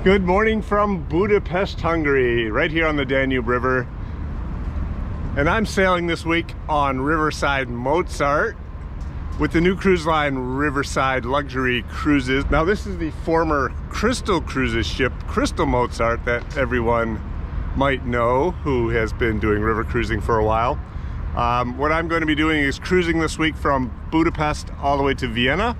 Good morning from Budapest, Hungary, right here on the Danube River. And I'm sailing this week on Riverside Mozart with the new cruise line Riverside Luxury Cruises. Now this is the former Crystal Cruises ship, Crystal Mozart, that everyone might know who has been doing river cruising for a while. What I'm going to be doing is cruising this week from Budapest all the way to Vienna.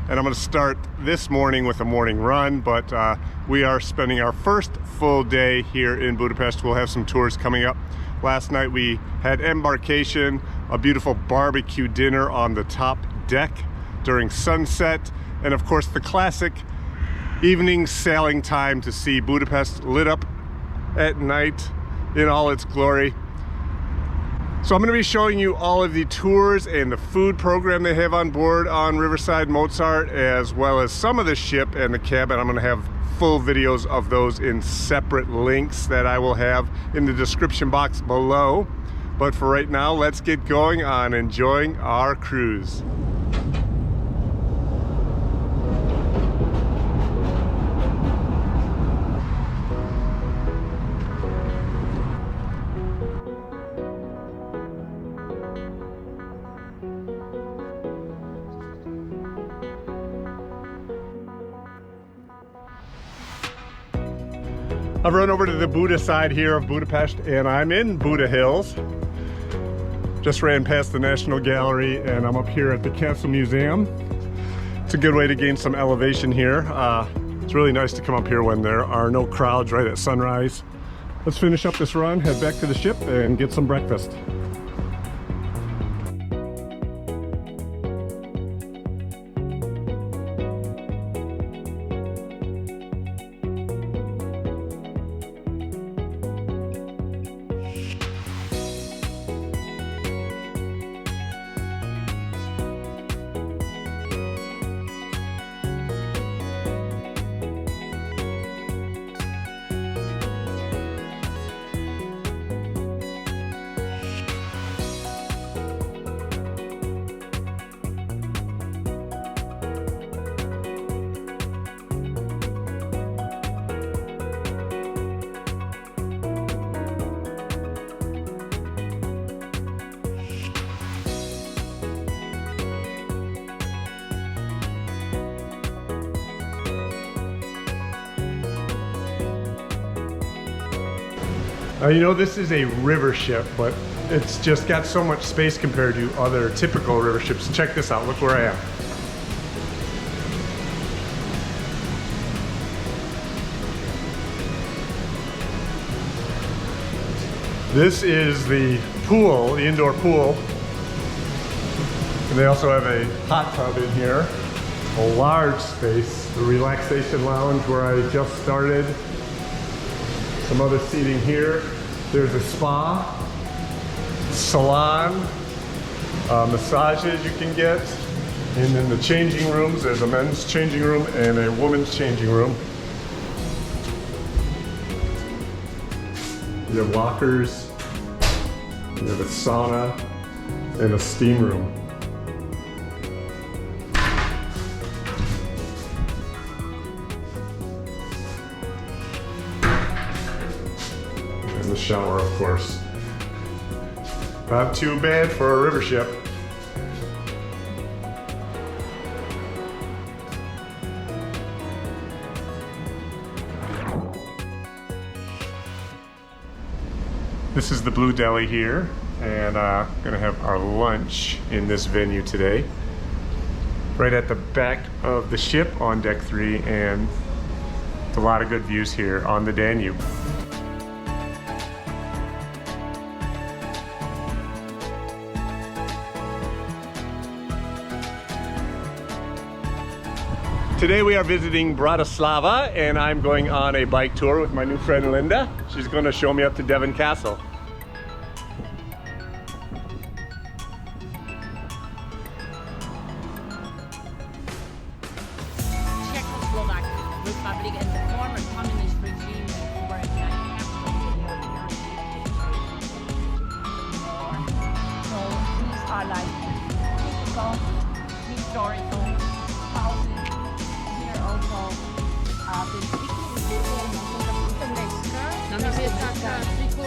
And I'm going to start this morning with a morning run, but we are spending our first full day here in Budapest. We'll have some tours coming up. Last night we had embarkation, a beautiful barbecue dinner on the top deck during sunset, and of course the classic evening sailing time to see Budapest lit up at night in all its glory. So I'm going to be showing you all of the tours and the food program they have on board on Riverside Mozart, as well as some of the ship and the cabin. I'm going to have full videos of those in separate links that I will have in the description box below. But for right now, let's get going on enjoying our cruise. I've run over to the Buda side here of Budapest, and I'm in Buda Hills. Just ran past the National Gallery, and I'm up here at the Castle Museum. It's a good way to gain some elevation here. It's really nice to come up here when there are no crowds right at sunrise. Let's finish up this run, head back to the ship, and get some breakfast. You know, this is a river ship, but it's just got so much space compared to other typical river ships. Check this out, look where I am. This is the pool, the indoor pool. And they also have a hot tub in here, a large space, the relaxation lounge where I just started. Some other seating here. There's a spa, salon, massages you can get. And in the changing rooms, there's a men's changing room and a woman's changing room. You have lockers, you have a sauna, and a steam room. The shower, of course. Not too bad for a river ship. This is the Blue Deli here, and gonna have our lunch in this venue today. Right at the back of the ship on deck 3, and a lot of good views here on the Danube. Today we are visiting Bratislava, and I'm going on a bike tour with my new friend Linda. She's going to show me up to Devon Castle. Czechoslovak Republic and the former communist regime were united. So these are like typical historical houses. Here also the Nam jest taka triko.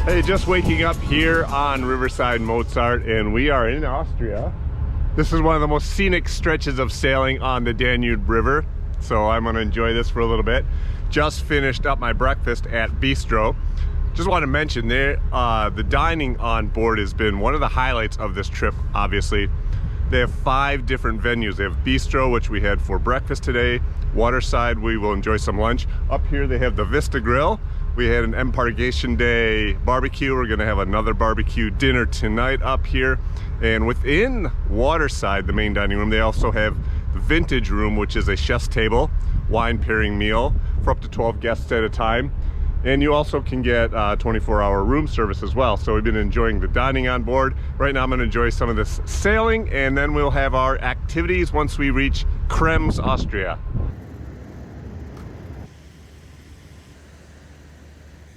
Hey, just waking up here on Riverside Mozart, and we are in Austria. This is one of the most scenic stretches of sailing on the Danube River, so I'm gonna enjoy this for a little bit. Just finished up my breakfast at Bistro. Just want to mention there, the dining on board has been one of the highlights of this trip, obviously. They have 5 different venues. They have Bistro, which we had for breakfast today. Waterside, we will enjoy some lunch. Up here they have the Vista Grill. We had an Embarkation Day barbecue. We're gonna have another barbecue dinner tonight up here. And within Waterside, the main dining room, they also have the Vintage Room, which is a chef's table, wine pairing meal for up to 12 guests at a time. And you also can get 24-hour room service as well. So we've been enjoying the dining on board. Right now I'm gonna enjoy some of this sailing, and then we'll have our activities once we reach Krems, Austria.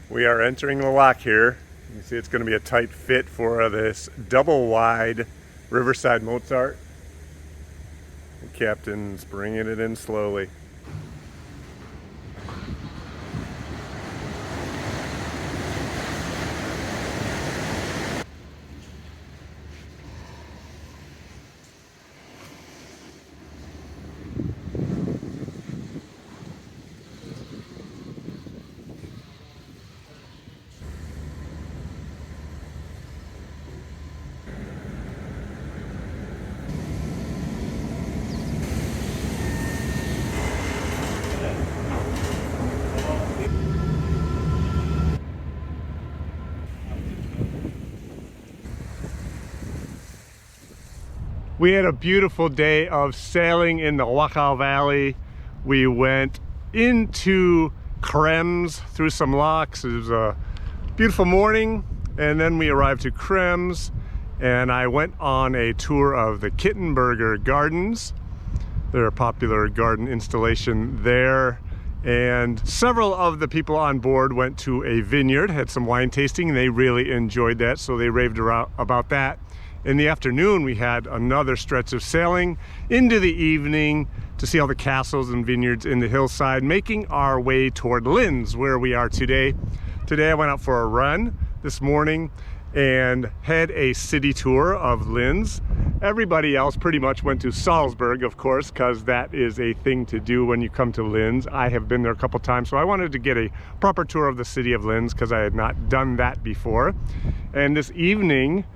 We are entering the lock here. You can see it's going to be a tight fit for this double wide Riverside Mozart. The captain's bringing it in slowly. We had a beautiful day of sailing in the Wachau Valley. We went into Krems through some locks. It was a beautiful morning, and then we arrived to Krems, and I went on a tour of the Kittenberger Gardens. They're a popular garden installation there. And several of the people on board went to a vineyard, had some wine tasting, and they really enjoyed that, so they raved about that. In the afternoon, we had another stretch of sailing into the evening to see all the castles and vineyards in the hillside, making our way toward Linz, where we are today. Today I went out for a run this morning and had a city tour of Linz. Everybody else pretty much went to Salzburg, of course, because that is a thing to do when you come to Linz. I have been there a couple times, so I wanted to get a proper tour of the city of Linz because I had not done that before. And this evening,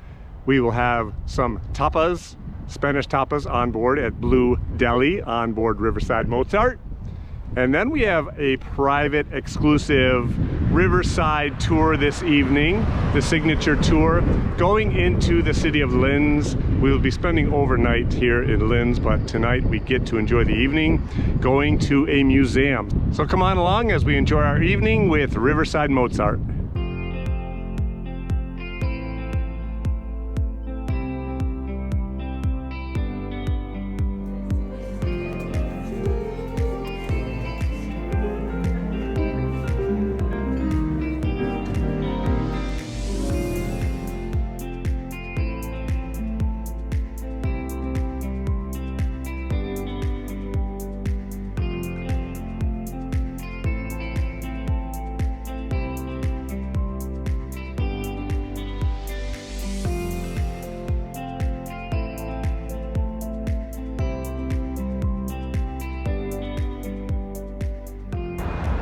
we will have some tapas, Spanish tapas on board at Blue Deli on board Riverside Mozart. And then we have a private exclusive Riverside tour this evening, the signature tour, going into the city of Linz. We will be spending overnight here in Linz, but tonight we get to enjoy the evening going to a museum. So come on along as we enjoy our evening with Riverside Mozart.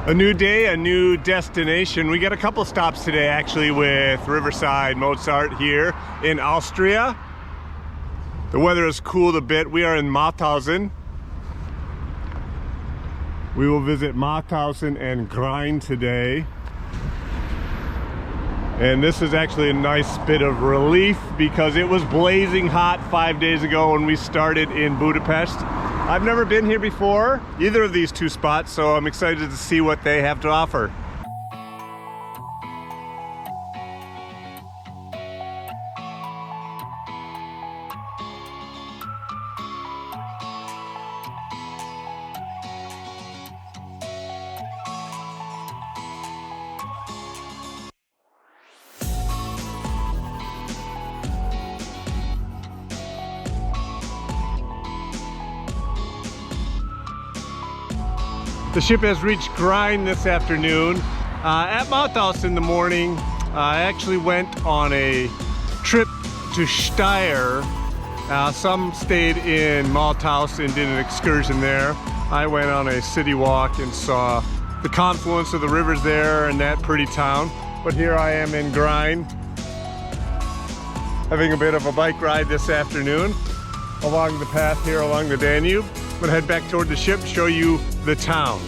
A new day, a new destination. We got a couple stops today actually with Riverside Mozart here in Austria. The weather has cooled a bit. We are in Mauthausen. We will visit Mauthausen and Grein today. And this is actually a nice bit of relief because it was blazing hot 5 days ago when we started in Budapest. I've never been here before, either of these two spots, so I'm excited to see what they have to offer. The ship has reached Grind this afternoon. At Malthaus in the morning, I actually went on a trip to Steyr. Some stayed in Malthaus and did an excursion there. I went on a city walk and saw the confluence of the rivers there in that pretty town. But here I am in Grind, having a bit of a bike ride this afternoon along the path here along the Danube. I'm gonna head back toward the ship, show you the town.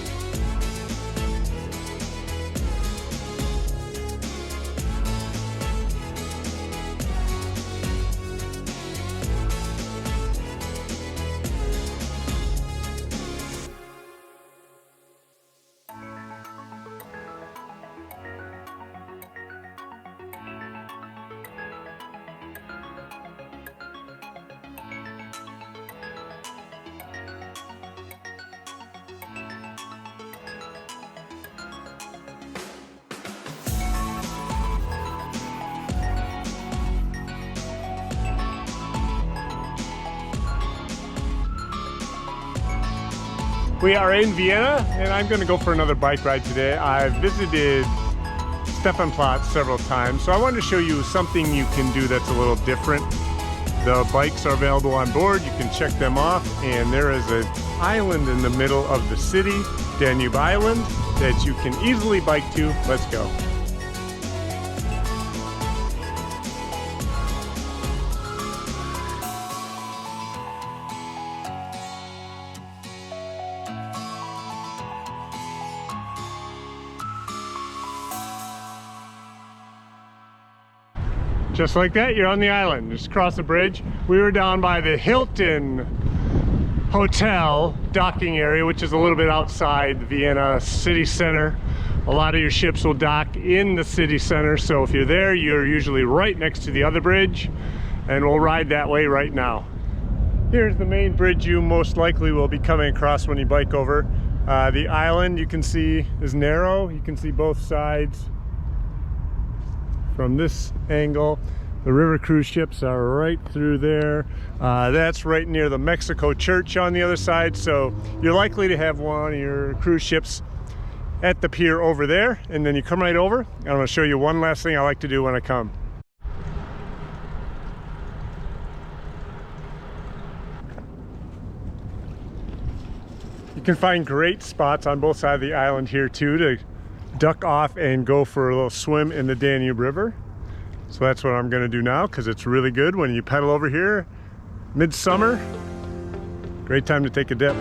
We are in Vienna, and I'm going to go for another bike ride today. I've visited Stephanplatz several times, so I wanted to show you something you can do that's a little different. The bikes are available on board, you can check them off, and there is an island in the middle of the city, Danube Island, that you can easily bike to. Let's go. Just like that, you're on the island. Just across the bridge. We were down by the Hilton Hotel docking area, which is a little bit outside the Vienna city center. A lot of your ships will dock in the city center, so if you're there, you're usually right next to the other bridge, and we'll ride that way right now. Here's the main bridge you most likely will be coming across when you bike over. The island, you can see, is narrow. You can see both sides from this angle. The river cruise ships are right through there. That's right near the Mexico church on the other side, so you're likely to have one of your cruise ships at the pier over there, and then you come right over. I'm going to show you one last thing I like to do when I come. You can find great spots on both sides of the island here too to duck off and go for a little swim in the Danube River. So that's what I'm going to do now, because it's really good when you pedal over here midsummer. Great time to take a dip.